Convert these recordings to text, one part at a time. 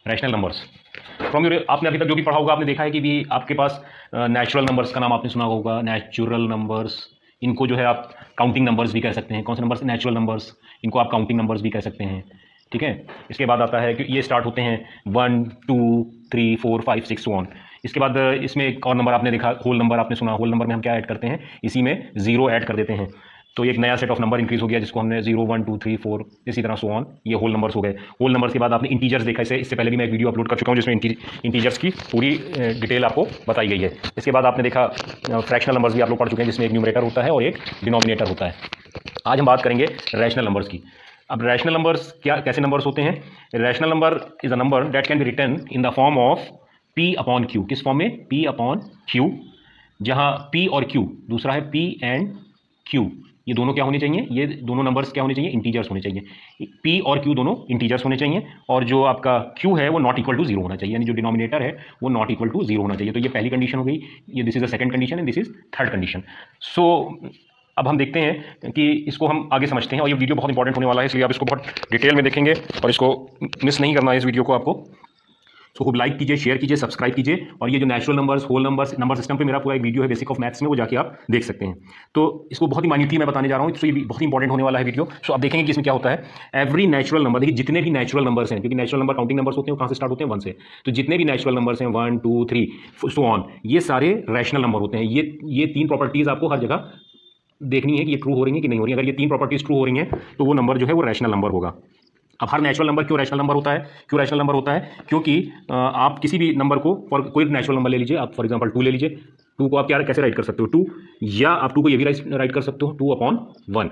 Rational numbers from your, आपने अभी तक जो भी पढ़ा होगा आपने देखा है कि भी आपके पास नेचुरल नंबर्स का नाम आपने सुना होगा, नेचुरल नंबर्स, इनको जो है आप काउंटिंग नंबर्स भी कह सकते हैं। कौन से नंबर्स? नेचुरल नंबर्स, इनको आप काउंटिंग नंबर्स भी कह सकते हैं। ठीक है, इसके बाद आता है कि ये स्टार्ट होते हैं 1 2 3 4 5 6 1। इसके बाद इसमें एक और नंबर आपने देखा, होल नंबर आपने सुना। होल नंबर में हम क्या ऐड करते हैं? इसी में जीरो ऐड कर देते हैं, तो एक नया सेट ऑफ नंबर इंक्रीज हो गया जिसको हमने 0 1 2 3 4 इसी तरह सो ऑन, ये होल नंबर्स हो गए। होल नंबर्स के बाद आपने इंटीजर्स देखा, इससे पहले भी मैं एक वीडियो अपलोड कर चुका हूँ जिसमें इंटीजर्स की पूरी डिटेल आपको बताई गई है। इसके बाद आपने देखा फ्रैक्शनल नंबर्स भी आप लोग पढ़ चुके हैं जिसमें एक न्यूमरेटर होता है और एक डिनोमिनेटर होता है। आज हम बात करेंगे रैशनल नंबर्स की। अब रैशनल नंबर्स क्या, कैसे नंबर्स होते हैं? Rational number is a number that can be written in the form of P upon Q। किस फॉर्म में? P अपॉन Q, जहां P और Q, दूसरा है P एंड Q, ये दोनों क्या होने चाहिए? ये दोनों नंबर्स क्या होने चाहिए? इंटीजर्स होने चाहिए। P और Q दोनों इंटीजर्स होने चाहिए, और जो आपका Q है वो नॉट इक्वल टू जीरो होना चाहिए, यानी जो डिनोमिनेटर है वो नॉट इक्वल टू जीरो होना चाहिए। तो ये पहली कंडीशन हो गई, ये this is the second condition and this is third condition. So अब हम देखते हैं कि इसको हम आगे समझते हैं, और ये वीडियो बहुत इंपॉर्टेंट होने वाला है, इसलिए आप इसको बहुत डिटेल में देखेंगे और इसको मिस नहीं करना है इस वीडियो को आपको। सो खूब लाइक कीजिए, शेयर कीजिए, सब्सक्राइब कीजिए, और ये जो natural numbers, whole numbers, number system पे मेरा पूरा एक वीडियो है बेसिक ऑफ मैथ्स में, वो जाके आप देख सकते हैं। तो इसको बहुत ही माइन्यूटली मैं बताने जा रहा हूँ, तो ये बहुत ही इंपॉर्टेंट होने वाला है वीडियो। सो आप देखेंगे कि इसमें क्या होता है। एवरी नेचुरल नंबर, देखिए जितने भी नेचुरल नंबर्स हैं, क्योंकि नेचुरल नंबर काउंटिंग नंबर्स होते हैं, वो कहाँ से स्टार्ट होते हैं? 1 से। तो जितने भी नेचुरल नंबर्स हैं 1 2 3 सो ऑन, ये सारे रैशनल नंबर होते हैं। ये तीन प्रॉपर्टीज आपको हर जगह देखनी है कि ये ट्रू हो रही है कि नहीं हो रही है। अगर ये तीन प्रॉपर्टीज ट्रू हो रही हैं तो वो नंबर जो है वो रैशनल नंबर होगा। अब हर नेचुरल नंबर क्यों रैशनल नंबर होता है? क्यों रैशनल नंबर होता है? क्योंकि आप किसी भी नंबर को, फॉर कोई नेचुरल नंबर ले लीजिए, आप फॉर एग्जांपल 2 ले लीजिए। 2 को आप क्या कैसे राइट कर सकते हो? 2, या आप 2 को ये भी राइट कर सकते हो 2 अपॉन 1।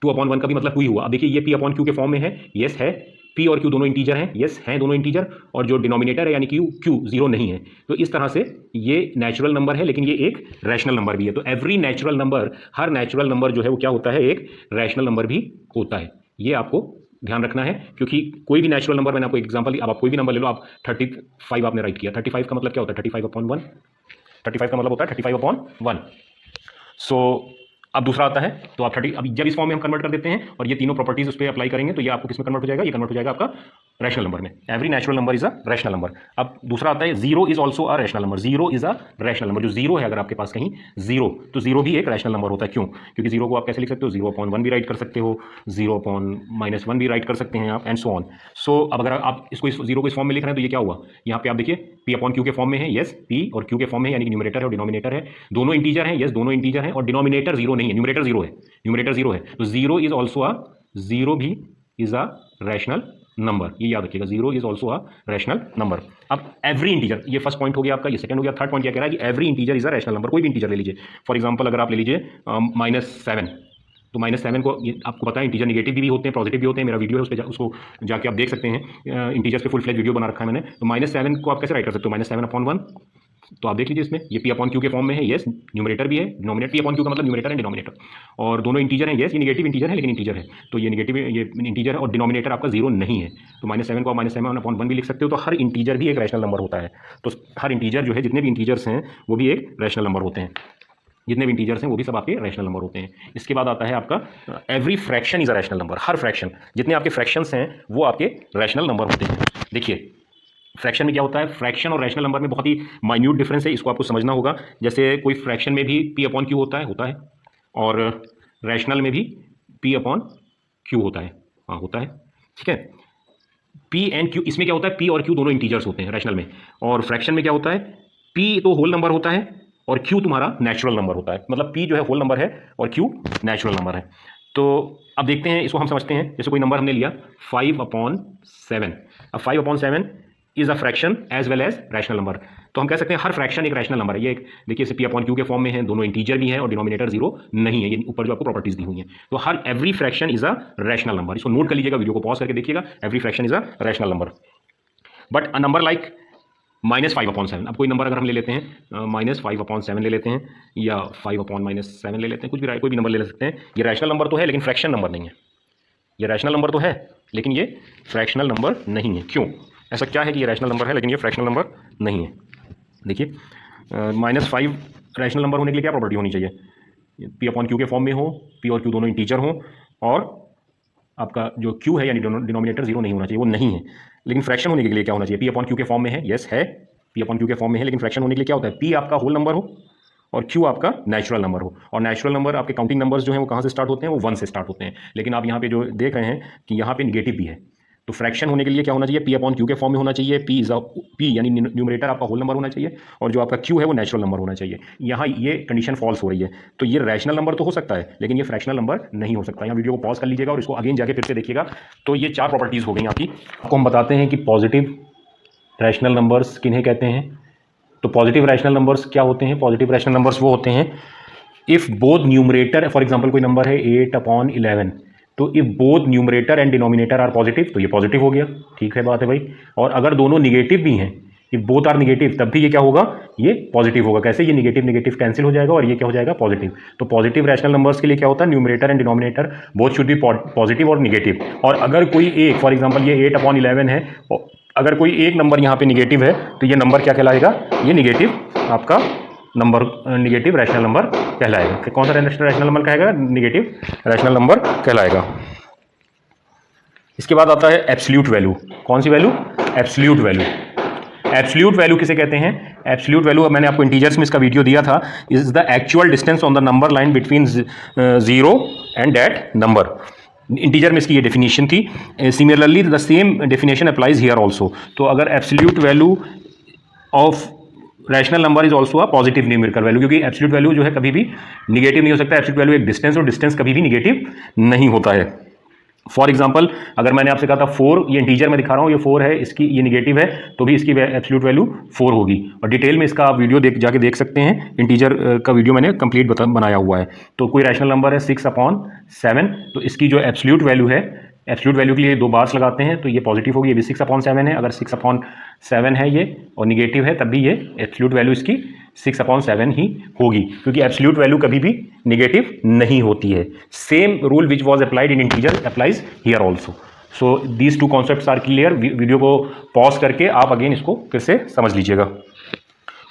2 अपॉन 1 का भी मतलब 2 ही हुआ। अब देखिए ये P अपॉन Q के फॉर्म में है, यस है। P और Q दोनों इंटीजर हैं, यस हैं दोनों इंटीजर, और जो डिनोमिनेटर है यानी कि Q जीरो नहीं है। तो इस तरह से ये नेचुरल नंबर है, लेकिन ये एक रैशनल नंबर भी है। तो एवरी नेचुरल नंबर, हर नेचुरल नंबर जो है वो क्या होता है? एक रैशनल नंबर भी होता है। ये आपको ध्यान रखना है, क्योंकि कोई भी नेचुरल नंबर, मैंने आपको एग्जांपल, अब आप कोई भी नंबर ले लो, आप 35 आपने राइट किया, 35 का मतलब क्या होता है? 35 अपॉन 1, 35 का मतलब होता है 35 अपॉन 1। सो अब दूसरा आता है, तो आप 30, अब जब इस फॉर्म में हम कन्वर्ट कर देते हैं और ये तीनों प्रॉपर्टीज उस पर अप्लाई करेंगे, तो ये आपको किस में कन्वर्ट हो जाएगा? ये कन्वर्ट हो जाएगा आपका रैशनल नंबर में। Every natural number is a rational number. अब दूसरा आता है zero is also a rational number. Zero is a rational number. जो जीरो है, अगर आपके पास कहीं जीरो, तो जीरो भी एक रैशनल नंबर होता है। क्यों? क्योंकि जीरो को आप कैसे लिख सकते हो? 0 अपॉन 1 भी राइट कर सकते हो, 0 अपॉन -1 भी राइट कर सकते हैं आप, एंड सो ऑन। सो अब अगर आप इसको जीरो को इस फॉर्म में लिख रहे हैं तो ये क्या हुआ? यहाँ पे आप देखिए P अपॉन Q के फॉर्म में है, यस, P और Q के फॉर्म में है, यानी कि न्यूमरेटर है और डिनोमिनेटर है, दोनों इंटीजर हैं, यस दोनों इंटीजर हैं, और डिनोमिनेटर जीरो नहीं है, न्यूमरेटर जीरो है, न्यूमरेटर जीरो है। तो zero is also a, zero भी इज अ रैशनल नंबर, ये याद रखिएगा, zero is also a rational number. अब एवरी इंटीजर, ये फर्स्ट पॉइंट हो गया आपका, ये सेकंड हो गया। थर्ड पॉइंट क्या कह रहा है कि every integer is a rational number. कोई भी इंटीजर ले लीजिए, फॉर एग्जांपल अगर आप ले लीजिए -7, तो -7 को, ये आपको पता है इंटीजर निगेटिव भी होते हैं, पॉजिटिव भी होते हैं। मेरा वीडियो है उस पर, उसको जाके आप देख सकते हैं, इंटीजर्स पे फुल फ्लेज वीडियो बना रखा है मैंने। तो -7 को आप कैसे राइट कर सकते हो? -7 अपॉन 1। तो आप देख लीजिए इसमें, ये P अपॉन Q के फॉर्म में है, यस, न्यूमरेटर भी है, डिनोमिनेटर, P अपॉन Q का मतलब न्यूमरेटर एंड डिनोमिनेटर, और दोनों इंटीजर हैं, यस, ये नेगेटिव इंटीजर है लेकिन इंटीजर है, तो ये नेगेटिव, ये इंटीजर है, और डिनोमिनेटर आपका जीरो नहीं है। तो -7 को आप -7 अपॉन 1 भी लिख सकते हो। तो हर इंटीजर भी एक रैशनल नंबर होता है। तो हर इंटीजर जो है, जितने भी इंटीजर्स हैं वो भी एक रैशनल नंबर होते हैं, जितने भी इंटीजर्स हैं वो भी सब आपके रैशनल नंबर होते हैं। इसके बाद आता है आपका every fraction is a rational number. Her fraction, जितने आपके फ्रैक्शंस हैं वो आपके रैशनल नंबर होते हैं। देखिए फ्रैक्शन में क्या होता है, फ्रैक्शन और रैशनल नंबर में बहुत ही माइन्यूट डिफरेंस है, इसको आपको समझना होगा। जैसे कोई फ्रैक्शन में भी P अपॉन Q होता है, और रैशनल में भी P अपॉन Q होता है, हाँ होता है, ठीक है। P एंड Q, इसमें क्या होता है, P और Q दोनों इंटीजर्स होते हैं रैशनल में, और फ्रैक्शन में क्या होता है, P तो होल नंबर होता है और Q तुम्हारा नेचुरल नंबर होता है। मतलब P जो है होल नंबर है और Q नेचुरल नंबर है। तो अब देखते हैं, इसको हम समझते हैं। जैसे कोई नंबर हमने लिया 5/7, अब 5/7 is a fraction as well as rational number. तो हम कह सकते हैं हर फ्रैक्शन एक रैशनल नंबर है। ये एक देखिए, इसे P अपॉन Q के फॉर्म में है, दोनों इंटीजर भी हैं और डिनोमिनेटर जीरो नहीं है, ये ऊपर जो आपको प्रॉपर्टीज दी हुई हैं। तो हर every fraction is a rational number. इसको नोट कर लीजिएगा, वीडियो को पॉज करके देखिएगा, every fraction is a rational number. But a number like -5/7, अब कोई नंबर अगर हम ले लेते हैं -5/7 ले लेते हैं, या 5/-7 ले लेते हैं, कोई भी नंबर ले सकते हैं। ये रैशनल नंबर तो है लेकिन फ्रैक्शन नंबर नहीं है। ये रैशनल नंबर तो है लेकिन ये फ्रैक्शनल नंबर नहीं है। क्यों? ऐसा क्या है कि ये रैशनल नंबर है लेकिन ये फ्रैक्शनल नंबर नहीं है? देखिए -5 रैशनल नंबर होने के लिए क्या प्रॉपर्टी होनी चाहिए? P अपॉन Q के फॉर्म में हो, P और Q दोनों इंटीजर हो, और आपका जो क्यू है यानी डिनोमिनेटर जीरो नहीं होना चाहिए, वो नहीं है। लेकिन फ्रैक्शन होने के लिए क्या होना चाहिए, पी अपॉन क्यू के फॉर्म में है, यस है, पी अपॉन क्यू के फॉर्म में है, लेकिन फ्रैक्शन होने के लिए क्या होता है, पी आपका होल नंबर हो और क्यू आपका नेचुरल नंबर हो। और नेचुरल नंबर आपके काउंटिंग नंबर्स जो हैं वो कहाँ से स्टार्ट होते हैं, वो 1 से स्टार्ट होते हैं। लेकिन आप यहाँ पे जो देख रहे हैं कि यहाँ पे निगेटिव भी है, तो फ्रैक्शन होने के लिए क्या होना चाहिए, पी अपॉन क्यू के फॉर्म में होना चाहिए, पी यानी न्यूमरेटर आपका होल नंबर होना चाहिए और जो आपका क्यू है वो नेचुरल नंबर होना चाहिए। यहाँ ये कंडीशन फॉल्स हो रही है, तो ये रैशनल नंबर तो हो सकता है लेकिन ये फ्रैक्शनल नंबर नहीं हो सकता। यहाँ वीडियो को पॉज कर लीजिएगा और इसको अगेन जाके फिर से देखिएगा। तो ये 4 प्रॉपर्टीज़ हो गई आपकी। आपको हम बताते हैं कि पॉजिटिव रैशनल नंबर्स किन्हें कहते हैं। तो पॉजिटिव रैशनल नंबर्स क्या होते हैं, पॉजिटिव रैशनल नंबर्स वो होते हैं if both numerator, for example कोई नंबर है 8/11, तो if both numerator and denominator are positive, तो ये पॉजिटिव हो गया, ठीक है बात है भाई। और अगर दोनों निगेटिव भी हैं, इफ बोथ आर निगेटिव, तब भी ये क्या होगा, ये पॉजिटिव होगा। कैसे, ये निगेटिव निगेटिव कैंसिल हो जाएगा और ये क्या हो जाएगा, पॉजिटिव। तो पॉजिटिव रैशनल नंबर्स के लिए क्या होता है, numerator and denominator both should be positive और निगेटिव। और अगर कोई एक, फॉर एग्जाम्पल ये 8/11 है, अगर कोई एक नंबर यहाँ पे निगेटिव है तो ये नंबर क्या कहलाएगा, ये निगेटिव आपका नंबर, निगेटिव रैशनल नंबर कहलाएगा। कि कौन सा रैशनल नंबर कहेगा, निगेटिव रैशनल नंबर कहलाएगा। इसके बाद आता है एब्सोल्यूट वैल्यू। कौन सी value, absolute value. Absolute value किसे कहते हैं, एब्सोल्यूट वैल्यू मैंने आपको इंटीजर्स में इसका वीडियो दिया था, is the actual distance on the number line between 0 and that number. Integer में इसकी ये डेफिनेशन थी। Similarly the same definition applies here also. तो अगर absolute value of rational number is also a positive numerical value, क्योंकि absolute value जो है कभी भी निगेटिव नहीं हो सकता। एब्सोल्यूट वैल्यू एक डिस्टेंस, और डिस्टेंस कभी भी निगेटिव नहीं होता है। फॉर एग्जाम्पल अगर मैंने आपसे कहा था 4, ये इंटीजर में दिखा रहा हूँ, ये 4 है, इसकी ये निगेटिव है, तो भी इसकी एब्सोल्यूट वैल्यू 4 होगी। और डिटेल में इसका आप वीडियो जाके देख सकते हैं, इंटीजर का वीडियो मैंने कंप्लीट बनाया हुआ है। तो कोई रैशनल नंबर है 6/7, तो इसकी जो एब्सोल्यूट वैल्यू है, एब्सोल्यूट वैल्यू के लिए 2 बार्स लगाते हैं तो ये पॉजिटिव होगी, ये भी 6/7 है। अगर 6/7 है ये और निगेटिव है, तब भी ये एब्सोल्यूट वैल्यू इसकी 6/7 ही होगी, क्योंकि एब्सोल्यूट वैल्यू कभी भी निगेटिव नहीं होती है। Same rule which was applied in integer applies here also. So these 2 concepts are clear. Video को पॉज करके आप अगेन इसको फिर से समझ लीजिएगा।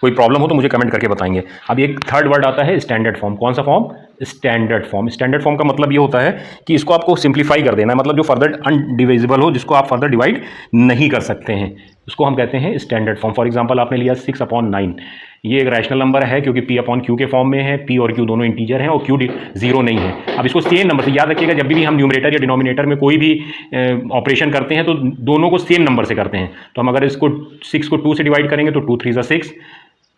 कोई प्रॉब्लम हो तो मुझे कमेंट करके बताएंगे। अब एक थर्ड वर्ड आता है स्टैंडर्ड फॉर्म। कौन सा form, standard form. Standard form का मतलब ये होता है कि इसको आपको सिंप्लीफाई कर देना है, मतलब जो फर्दर अनडिविजिबल हो, जिसको आप फर्दर डिवाइड नहीं कर सकते हैं, उसको हम कहते हैं स्टैंडर्ड फॉर्म। फॉर एग्जाम्पल आपने लिया 6/9, ये एक रैशनल नंबर है क्योंकि पी अपॉन क्यू के फॉर्म में है, पी और क्यू दोनों इंटीजर हैं और क्यू 0 नहीं है। अब इसको सेम नंबर से याद रखिएगा, जब भी हम न्यूमरेटर या डिनोमिनेटर में कोई भी ऑपरेशन करते हैं तो दोनों को सेम नंबर से करते हैं। तो हम अगर इसको 6 को 2 से डिवाइड करेंगे तो 2 3 ज़ा 6,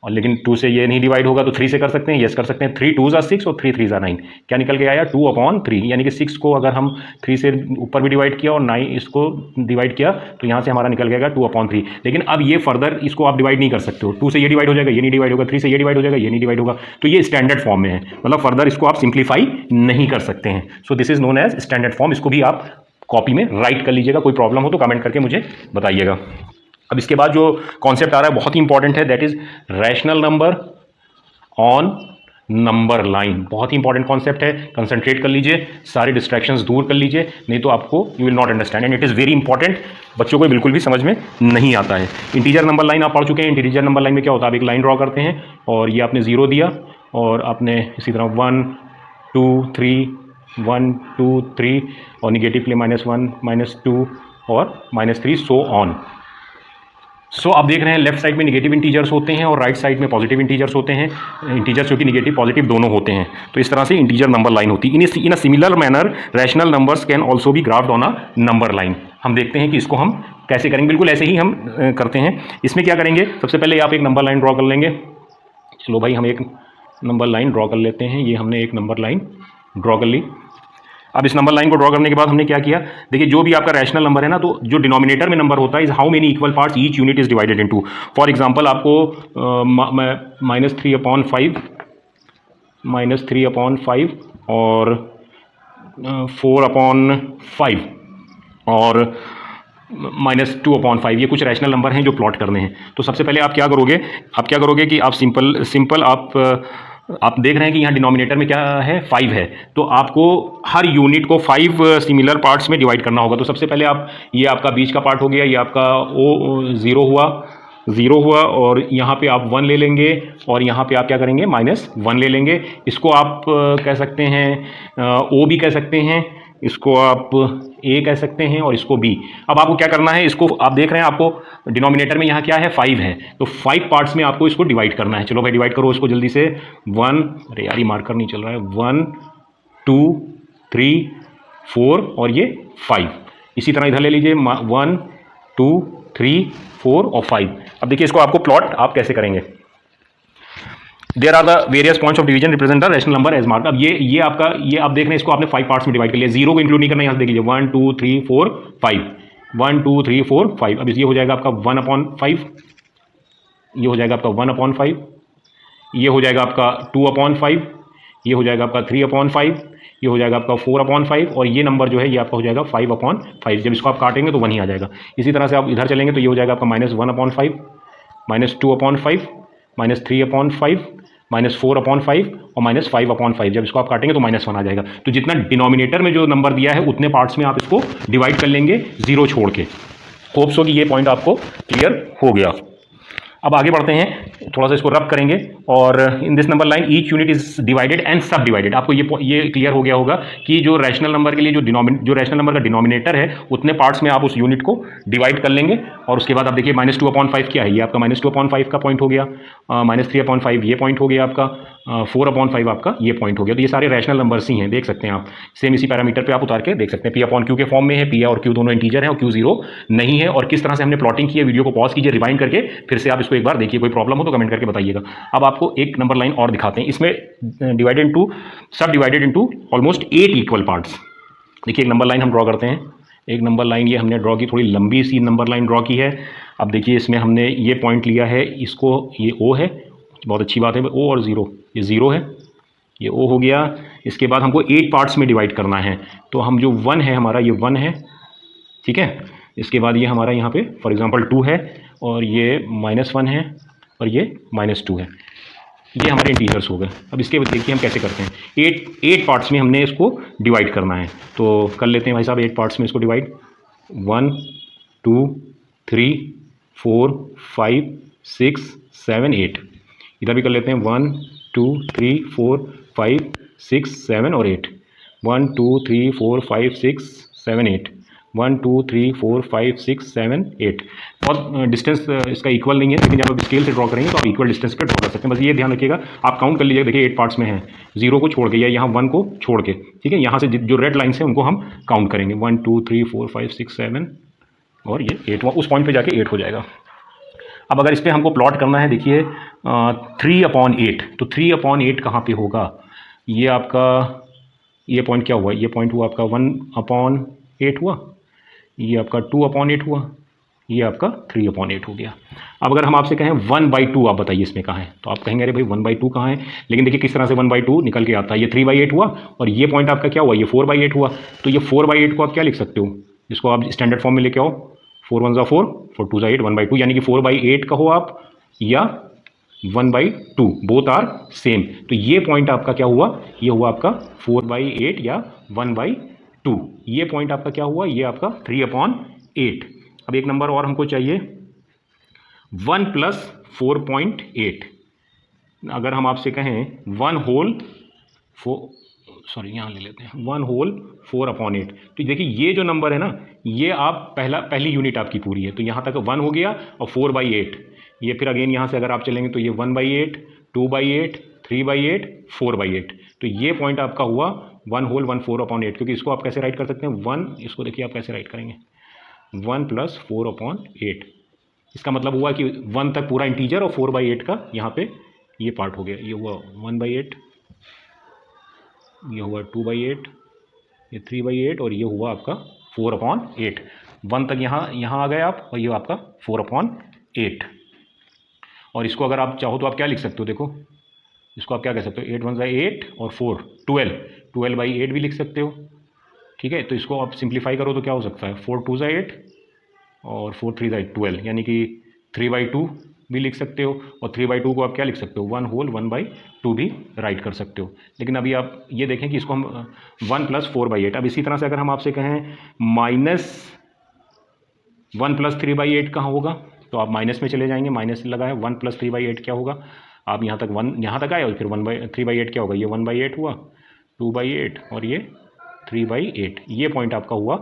और लेकिन 2 से ये नहीं डिवाइड होगा तो 3 से कर सकते हैं, यस कर सकते हैं। 3 2 ज़ा 6 और 3 3 ज़ा 9, क्या निकल के आया, 2/3। यानी कि 6 को अगर हम 3 से ऊपर भी डिवाइड किया और 9 इसको डिवाइड किया तो यहाँ से हमारा निकल गया 2/3। लेकिन अब ये फर्दर इसको आप डिवाइड नहीं कर सकते हो, 2 से ये डिवाइड हो जाएगा, ये नहीं डिवाइड होगा, 3 से ये डिवाइड हो जाएगा, ये नहीं डिवाइड होगा। तो ये स्टैंडर्ड फॉर्म में है, मतलब फर्दर इसको आप सिंप्लीफाई नहीं कर सकते हैं। So this is known as standard form. इसको भी आप कॉपी में राइट कर लीजिएगा। कोई प्रॉब्लम हो तो कमेंट करके मुझे बताइएगा। अब इसके बाद जो कॉन्सेप्ट आ रहा है बहुत ही इंपॉर्टेंट है, that is rational number on number line. बहुत ही इंपॉर्टेंट कॉन्सेप्ट है, कंसंट्रेट कर लीजिए, सारे डिस्ट्रैक्शंस दूर कर लीजिए, नहीं तो आपको you will not understand and it is very important. बच्चों को बिल्कुल भी समझ में नहीं आता है। इंटीजर नंबर लाइन आप पढ़ चुके हैं। इंटीजर नंबर लाइन में क्या होता है, आप एक लाइन ड्रॉ करते हैं और ये आपने 0 दिया और आपने इसी तरह 1 2 3 1 2 3 और निगेटिव के लिए -1 -2 और -3 सो ऑन। सो आप देख रहे हैं लेफ्ट साइड में निगेटिव इंटीजर्स होते हैं और राइट साइड में पॉजिटिव इंटीजर्स होते हैं। इंटीजर्स जो कि निगेटिव पॉजिटिव दोनों होते हैं। तो इस तरह से इंटीजर नंबर लाइन होती है। In a similar manner rational numbers can also be graphed on a number line. हम देखते हैं कि इसको हम कैसे करेंगे। बिल्कुल ऐसे ही हम करते हैं। इसमें क्या करेंगे, सबसे पहले आप एक नंबर लाइन ड्रॉ कर लेंगे। चलो भाई हम एक नंबर लाइन ड्रॉ कर लेते हैं। ये हमने एक नंबर लाइन ड्रॉ कर ली। अब इस नंबर लाइन को ड्रॉ करने के बाद हमने क्या किया, देखिए जो भी आपका रैशनल नंबर है ना, तो जो डिनोमिनेटर में नंबर होता है is how many equal parts each unit is divided into. For example आपको -3/5 और 4/5 और -2/5, ये कुछ रैशनल नंबर हैं जो प्लॉट करने हैं। तो सबसे पहले आप क्या करोगे कि आप सिंपल आप देख रहे हैं कि यहाँ डिनोमिनेटर में क्या है, 5 है। तो आपको हर यूनिट को 5 सिमिलर पार्ट्स में डिवाइड करना होगा। तो सबसे पहले ये आपका बीच का पार्ट हो गया, ये आपका ज़ीरो हुआ और यहाँ पे आप 1 ले लेंगे और यहाँ पे आप क्या करेंगे, -1 ले लेंगे। इसको आप कह सकते हैं O भी कह सकते हैं, इसको आप ए कह सकते हैं और इसको बी। अब आपको क्या करना है, इसको आप देख रहे हैं आपको डिनोमिनेटर में यहाँ क्या है 5 है, तो 5 पार्ट्स में आपको इसको डिवाइड करना है। चलो भाई डिवाइड करो इसको जल्दी से। 1, अरे यार ये मार्कर नहीं चल रहा है, 1 2 3 4 और ये 5। इसी तरह इधर ले लीजिए 1 2 3 4 और 5। अब देखिए इसको आपको प्लॉट आप कैसे करेंगे। There are the various points of division represent the rational number as mark. अब ये आपका ये आप देख रहे हैं इसको आपने 5 पार्ट्स में डिवाइड कर लिया, जीरो को इंक्लूड नहीं करना, यहाँ से देख लीजिए 1 2 3 4 5, 1 2 3 4 5। अब ये हो जाएगा आपका 1/5, ये हो जाएगा आपका 1/5, ये हो जाएगा आपका 2/5, ये हो जाएगा आपका 3/5, ये हो जाएगा आपका 4/5 और ये नंबर जो है ये आपका हो जाएगा 5/5। जब इसको आप काटेंगे तो 1 ही आ जाएगा। इसी तरह से आप इधर चलेंगे तो ये हो जाएगा आपका -1/5, -2/5, -3/5, -4/5 और -5/5। जब इसको आप काटेंगे तो -1 आ जाएगा। तो जितना डिनोमिनेटर में जो नंबर दिया है उतने पार्ट्स में आप इसको डिवाइड कर लेंगे, जीरो छोड़ के। होप्स हो कि ये पॉइंट आपको क्लियर हो गया। अब आगे बढ़ते हैं, थोड़ा सा इसको रब करेंगे। और in this number line each unit is divided and सब डिवाइडेड। आपको ये क्लियर हो गया होगा कि जो रैशनल नंबर के लिए जो रैशनल नंबर का डिनोमिनेटर है उतने पार्ट्स में आप उस यूनिट को डिवाइड कर लेंगे। और उसके बाद आप देखिए -2/5 क्या है, ये आपका -2/5 का पॉइंट हो गया, -3/5 ये पॉइंट हो गया आपका, 4/5 आपका ये पॉइंट हो गया। तो ये सारे रैशनल नंबर्स ही हैं, देख सकते हैं आप। सेम इसी पैरामीटर पे आप उतार के देख सकते हैं। P/Q के फॉर्म में है, P और Q दोनों इंटीजर हैं और Q 0 नहीं है। और किस तरह से हमने प्लॉटिंग की है, वीडियो को पॉज कीजिए, रिवाइंड करके फिर से आप इसको एक बार देखिए। कोई प्रॉब्लम हो तो कमेंट करके बताइएगा। अब आपको एक नंबर लाइन और दिखाते हैं, इसमें डिवाइडेड इनटू सब divided into almost 8 equal parts. देखिए एक नंबर लाइन हम ड्रॉ करते हैं। एक नंबर लाइन ये हमने ड्रॉ की, थोड़ी लंबी सी नंबर लाइन ड्रॉ की है। अब देखिए इसमें हमने ये पॉइंट लिया है, इसको ये O है, बहुत अच्छी बात है। O और 0, ये 0 है, ये O हो गया। इसके बाद हमको 8 पार्ट्स में डिवाइड करना है, तो हम जो 1 है हमारा, ये 1 है, ठीक है। इसके बाद ये हमारा यहाँ पे फॉर एग्जांपल 2 है और ये -1 है और ये -2 है। ये हमारे इंटीजर्स हो गए। अब इसके बाद देखिए हम कैसे करते हैं। 8 पार्ट्स में हमने इसको डिवाइड करना है, तो कर लेते हैं भाई साहब 8 पार्ट्स में इसको डिवाइड। 1 2 3 4 5 6 7 8। इधर भी कर लेते हैं 1 2 3 4 5 6 7 और 8। 1 2 3 4 5 6 7 8। 1 2 3 4 5 6 7 8। बहुत डिस्टेंस इसका इक्वल नहीं है, लेकिन जब आप स्केल से ड्रॉ करेंगे तो आप इक्वल डिस्टेंस पे ड्रॉ कर सकते हैं। बस ये ध्यान रखिएगा, आप काउंट कर लीजिएगा। देखिए 8 पार्ट्स में है, 0 को छोड़ के या यहाँ 1 को छोड़ के, ठीक है। यहाँ से जो रेड लाइन्स हैं उनको हम काउंट करेंगे, 1 2 3 4 5 6 7 और ये 8। उस पॉइंट पर जाके 8 हो जाएगा। अब अगर इस पर हमको प्लॉट करना है, देखिए 3/8, तो 3/8 कहाँ पे होगा। ये आपका ये पॉइंट क्या हुआ, ये पॉइंट हुआ आपका 1/8 हुआ, ये आपका 2/8 हुआ, ये आपका 3/8 हो गया। अब अगर हम आपसे कहें 1/2 आप बताइए इसमें कहाँ है, तो आप कहेंगे अरे भाई 1/2 कहाँ है। लेकिन देखिए किस तरह से 1/2 निकल के आता है। ये 3/8 हुआ और ये पॉइंट आपका क्या हुआ, ये 4/8 हुआ। तो ये 4/8 को आप क्या लिख सकते हो, इसको आप स्टैंडर्ड फॉर्म में लेके आओ। 4 1 4, 4 2 8, 1/2, यानी कि 4/8 कहो आप या 1/2, बोथ आर सेम। तो ये पॉइंट आपका क्या हुआ, ये हुआ आपका 4/8 या 1/2। ये पॉइंट आपका क्या हुआ, ये आपका 3/8। अब एक नंबर और हमको चाहिए 1 + 4.8। अगर हम आपसे कहें 1 होल 4 यहाँ ले लेते हैं 1 होल 4/8। तो देखिए ये जो नंबर है ना, ये आप पहली यूनिट आपकी पूरी है, तो यहाँ तक 1 हो गया और 4/8। ये फिर अगेन यहाँ से अगर आप चलेंगे तो ये 1/8, 2/8, 3/8, 4/8। तो ये पॉइंट आपका हुआ 1 होल 1 4/8। क्योंकि इसको आप कैसे राइट कर सकते हैं, 1, इसको देखिए आप कैसे राइट करेंगे, 1 + 4/8। इसका मतलब हुआ कि 1 तक पूरा इंटीजर और 4/8 का यहाँ पे ये पार्ट हो गया। ये हुआ 1/8, ये हुआ 2/8, ये 3/8 और ये हुआ आपका 4/8। 1 तक यहाँ आ गए आप और ये आपका 4/8। और इसको अगर आप चाहो तो आप क्या लिख सकते हो, देखो इसको आप क्या कह सकते हो, 8 1 8 और 4 12/8 भी लिख सकते हो, ठीक है। तो इसको आप सिंप्लीफाई करो तो क्या हो सकता है, 4 2 8 और 4 3 12, यानी कि 3/2 भी लिख सकते हो। और 3/2 को आप क्या लिख सकते हो, 1 होल 1/2 भी राइट कर सकते हो। लेकिन अभी आप ये देखें कि इसको हम 1 + 4/8। अब इसी तरह से अगर हम आपसे कहें -1 + 3/8 कहाँ होगा, तो आप माइनस में चले जाएंगे, माइनस लगा है। 1 + 3/8 क्या होगा, आप यहाँ तक आए और फिर 3/8 क्या होगा, ये 1/8 हुआ, 2/8 और ये 3/8, ये पॉइंट आपका हुआ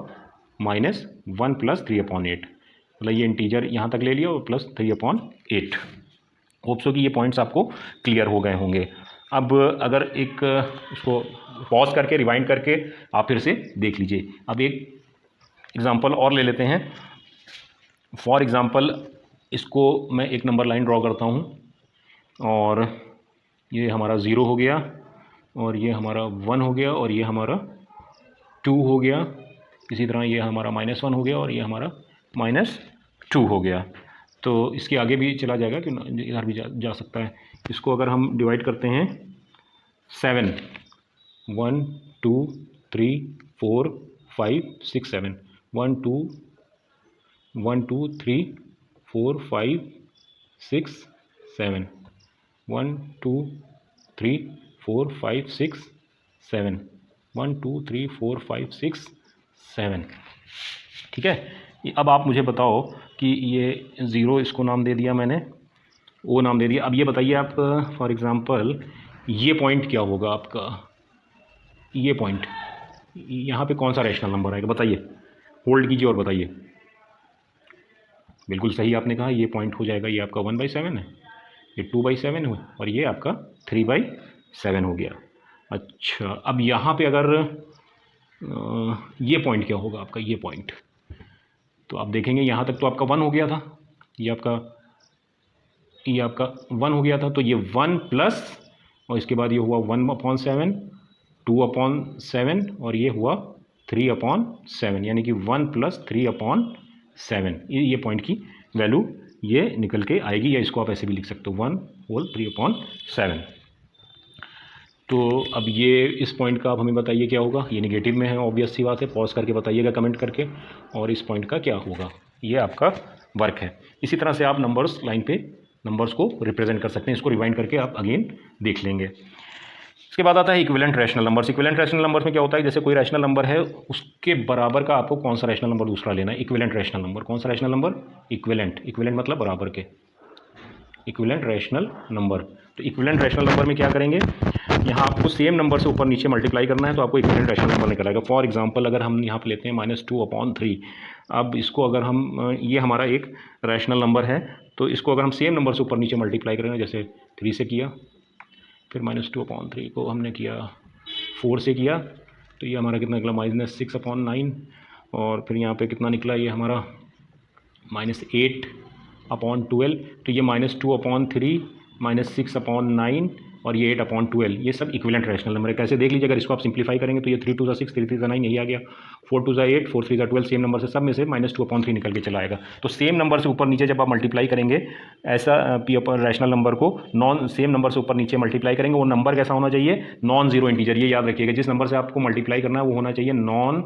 -1 + 3/8, मतलब ये इंटीजर यहाँ तक ले लिया और प्लस 3/8। होप सो कि ये पॉइंट्स आपको क्लियर हो गए होंगे। अब अगर एक इसको पॉज करके रिवाइंड करके आप फिर से देख लीजिए। अब एक एग्जांपल और ले लेते हैं। फॉर एग्जांपल इसको मैं एक नंबर लाइन ड्रॉ करता हूँ और ये हमारा 0 हो गया और ये हमारा 1 हो गया और ये हमारा 2 हो गया। इसी तरह ये हमारा -1 हो गया और ये हमारा -2 हो गया। तो इसके आगे भी चला जाएगा कि इधर भी जा सकता है। इसको अगर हम डिवाइड करते हैं 7, 1 2 3 4 5 6 7, 1 2 3 4 5 6 7, 1 2 3 4 5 6 7, 1 2 3 4 5 6 7। ठीक है, अब आप मुझे बताओ कि ये 0 इसको नाम दे दिया मैंने, वो नाम दे दिया। अब ये बताइए आप फॉर एग्ज़ाम्पल ये पॉइंट क्या होगा आपका, ये पॉइंट यहाँ पे कौन सा रैशनल नंबर आएगा बताइए, होल्ड कीजिए और बताइए। बिल्कुल सही आपने कहा, ये पॉइंट हो जाएगा, ये आपका 1/7 है, ये 2/7 है और ये आपका 3/7 हो गया। अच्छा, अब यहाँ पे अगर ये पॉइंट क्या होगा आपका, ये पॉइंट, तो आप देखेंगे यहाँ तक तो आपका 1 हो गया था, ये आपका 1 हो गया था, तो ये 1 प्लस और इसके बाद ये हुआ 1/7, 2/7 और ये हुआ 3/7, यानी कि 1 + 3/7 ये पॉइंट की वैल्यू ये निकल के आएगी, या इसको आप ऐसे भी लिख सकते हो 1 होल 3/7। तो अब ये इस पॉइंट का आप हमें बताइए क्या होगा। ये नेगेटिव में है, ऑब्वियस सी बात है, पॉज करके बताइएगा कमेंट करके, और इस पॉइंट का क्या होगा, ये आपका वर्क है। इसी तरह से आप नंबर्स लाइन पे नंबर्स को रिप्रेजेंट कर सकते हैं। इसको रिवाइंड करके आप अगेन देख लेंगे। इसके बाद आता है equivalent rational numbers. Equivalent rational numbers में क्या होता है, जैसे कोई रैशनल नंबर है उसके बराबर का आपको कौन सा रैशनल नंबर दूसरा लेना है। इक्विवेलेंट रैशनल नंबर, कौन सा रैशनल नंबर, इक्विवेलेंट मतलब बराबर के, इक्विवेलेंट रैशनल नंबर। तो इक्विवेलेंट रैशनल नंबर में क्या करेंगे, यहाँ आपको सेम नंबर से ऊपर नीचे मल्टीप्लाई करना है, तो आपको इक्विवेलेंट रैशनल नंबर निकल आएगा। फॉर एग्जांपल अगर हम यहाँ पे लेते हैं -2/3, अब इसको अगर हम ये हमारा एक रैशनल नंबर है, तो इसको अगर हम सेम नंबर से ऊपर नीचे मल्टीप्लाई करेंगे, जैसे 3 से किया, फिर -2/3 को हमने किया 4 से किया, तो ये हमारा कितना निकला -6/9, और फिर यहाँ पे कितना निकला, ये हमारा -8/12, तो ये -2/3, -6/9 और ये 8/12, ये सब इक्विवेलेंट रैशनल नंबर है। कैसे देख लीजिए, अगर इसको आप सिंप्लीफाई करेंगे तो ये 3 2 6, 3 3 9 यही आ गया, 4 2 8, 4 3 12, सेम नंबर से सब में से -2/3 निकल के चला आएगा। तो सेम नंबर से ऊपर नीचे जब आप मल्टीप्लाई करेंगे ऐसा रैशनल नंबर को नॉन सेम नंबर से ऊपर नीचे मल्टीप्लाई करेंगे, वो नंबर कैसा होना चाहिए, नॉन जीरो इंटीजर। ये याद रखिएगा, जिस नंबर से आपको मल्टीप्लाई करना है वो होना चाहिए नॉन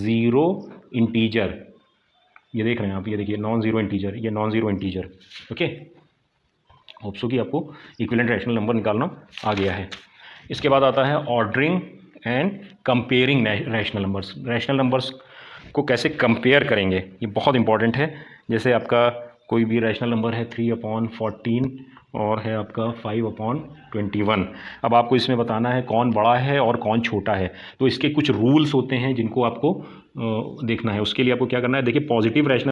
जीरो इंटीजर। ये देख रहे हैं आप, ये देखिए नॉन जीरो इंटीजर, ये non zero integer. Okay, hope so कि आपको इक्विवेलेंट रैशनल नंबर निकालना आ गया है। इसके बाद आता है ordering and comparing rational numbers. Rational numbers को कैसे कंपेयर करेंगे, ये बहुत इंपॉर्टेंट है। जैसे आपका कोई भी रैशनल नंबर है 3/14 और है आपका 5/21। अब आपको इसमें बताना है कौन बड़ा है और कौन छोटा है, तो इसके कुछ रूल्स होते हैं जिनको आपको देखना है। उसके लिए आपको क्या करना है, देखिए पॉजिटिव रैशनल